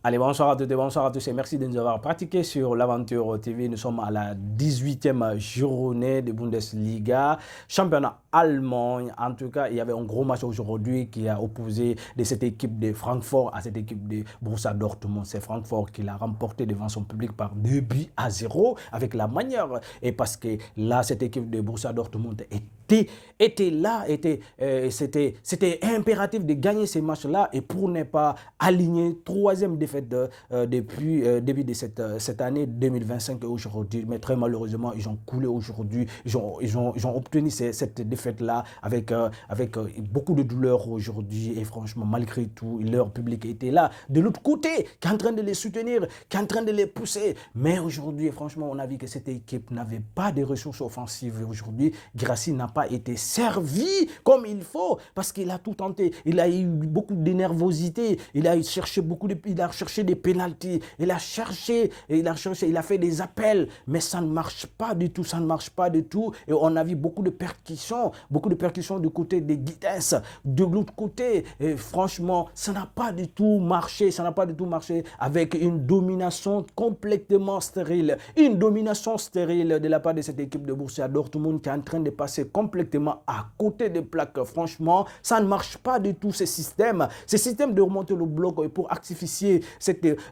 Allez, bonsoir à toutes et bonsoir à tous et merci de nous avoir pratiqué sur l'Aventure TV. Nous sommes à la 18e journée de Bundesliga, championnat allemand. En tout cas, il y avait un gros match aujourd'hui qui a opposé de cette équipe de Francfort à cette équipe de Borussia Dortmund. C'est Francfort qui l'a remporté devant son public par 2-0 avec la manière. Et parce que là, cette équipe de Borussia Dortmund était là, c'était impératif de gagner ces matchs-là et pour ne pas aligner troisième défaite depuis début de cette année 2025 aujourd'hui. Mais très malheureusement, ils ont coulé aujourd'hui, ils ont obtenu cette défaite-là avec beaucoup de douleur aujourd'hui et franchement, malgré tout, leur public était là, de l'autre côté, qui est en train de les soutenir, qui est en train de les pousser. Mais aujourd'hui, franchement, on a vu que cette équipe n'avait pas de ressources offensives. Aujourd'hui, Guirassy n'a pas été servi comme il faut parce qu'il a tout tenté. Il a eu beaucoup de nervosité, il a cherché des pénaltys, il a fait des appels, mais ça ne marche pas du tout, Et on a vu beaucoup de percussions du côté des Gittens, de l'autre côté. Et franchement, ça n'a pas du tout marché, avec une domination complètement stérile, de la part de cette équipe de Borussia Dortmund qui est en train de passer complètement à côté des plaques. Franchement, ça ne marche pas du tout, ce système de remonter le bloc pour artificier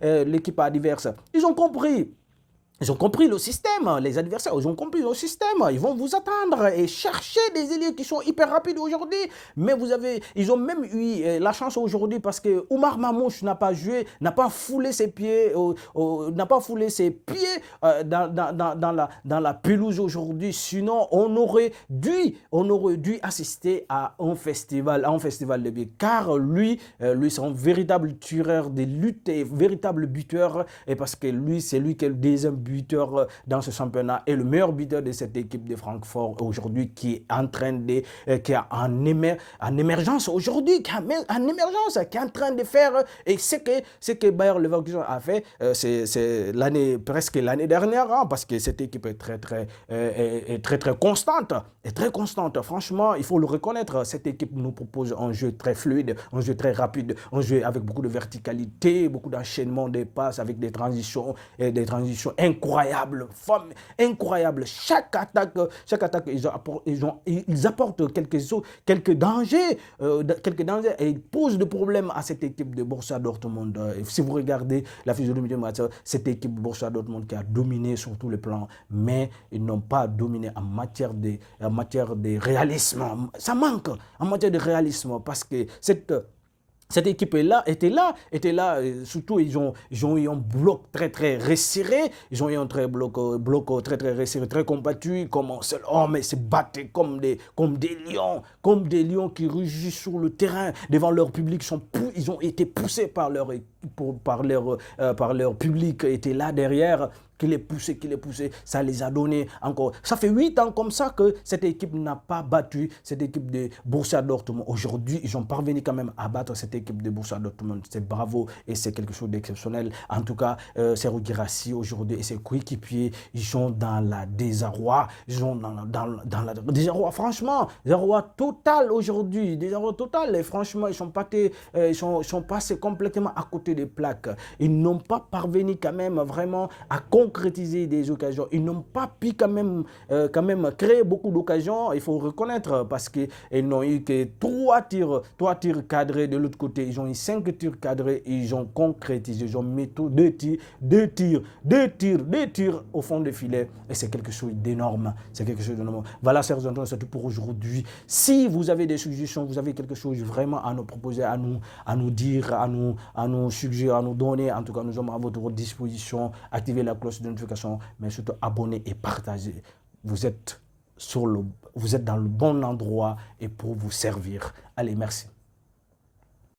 l'équipe adverse. Ils ont compris le système, les adversaires, ils ont compris le système. Ils vont vous attendre et chercher des ailiers qui sont hyper rapides aujourd'hui. Mais ils ont même eu la chance aujourd'hui parce que Oumar Mamouche n'a pas joué, n'a pas foulé ses pieds, dans la pelouse aujourd'hui. Sinon, on aurait dû assister à un festival de buts. Car lui, c'est un véritable tueur de lutte, véritable buteur. Et parce que lui, c'est lui qui est le deuxième buteur dans ce championnat et le meilleur buteur de cette équipe de Francfort aujourd'hui qui est en émergence aujourd'hui, qui est en train de faire et ce que Bayer Leverkusen a fait, c'est presque l'année dernière, parce que cette équipe est très constante, Franchement, il faut le reconnaître. Cette équipe nous propose un jeu très fluide, un jeu très rapide, un jeu avec beaucoup de verticalité, beaucoup d'enchaînement des passes avec des transitions incroyables. Chaque attaque, ils apportent quelques dangers, et ils posent des problèmes à cette équipe de Borussia Dortmund. Si vous regardez la physionomie du match, cette équipe Borussia Dortmund qui a dominé sur tous les plans, mais ils n'ont pas dominé en matière de réalisme. Ça manque en matière de réalisme parce que cette équipe était là, surtout ils ont eu un bloc très resserré, bloc très resserré, très combattu, comme un seul homme, et se battaient comme des lions qui rugissent sur le terrain devant leur public. Ils ont été poussés par leur public, était là derrière, qui les poussait, ça les a donné encore. Ça fait 8 ans comme ça que cette équipe n'a pas battu cette équipe de Borussia Dortmund. Aujourd'hui, ils ont parvenu quand même à battre cette équipe de Borussia Dortmund. C'est bravo et c'est quelque chose d'exceptionnel. En tout cas, Serhou Guirassy aujourd'hui et ses coéquipiers, ils sont dans la désarroi. Ils sont dans la désarroi, franchement. Désarroi total aujourd'hui. Et franchement, ils sont passés complètement à côté des plaques. Ils n'ont pas parvenu quand même vraiment à concrétiser des occasions. Ils n'ont pas pu quand même créer beaucoup d'occasions, il faut reconnaître, parce qu'ils n'ont eu que 3 tirs cadrés de l'autre côté. Ils ont eu 5 tirs cadrés et ils ont concrétisé. Ils ont mis 2 tirs au fond du filet. Et c'est quelque chose d'énorme. Voilà, chers amis, c'est tout pour aujourd'hui. Si vous avez des suggestions, vous avez quelque chose vraiment à nous proposer, à nous dire, à nous suggérer, à nous donner, en tout cas, nous sommes à votre disposition. Activez la cloche de notification, mais surtout abonnez et partagez. Vous êtes dans le bon endroit et pour vous servir. Allez, merci.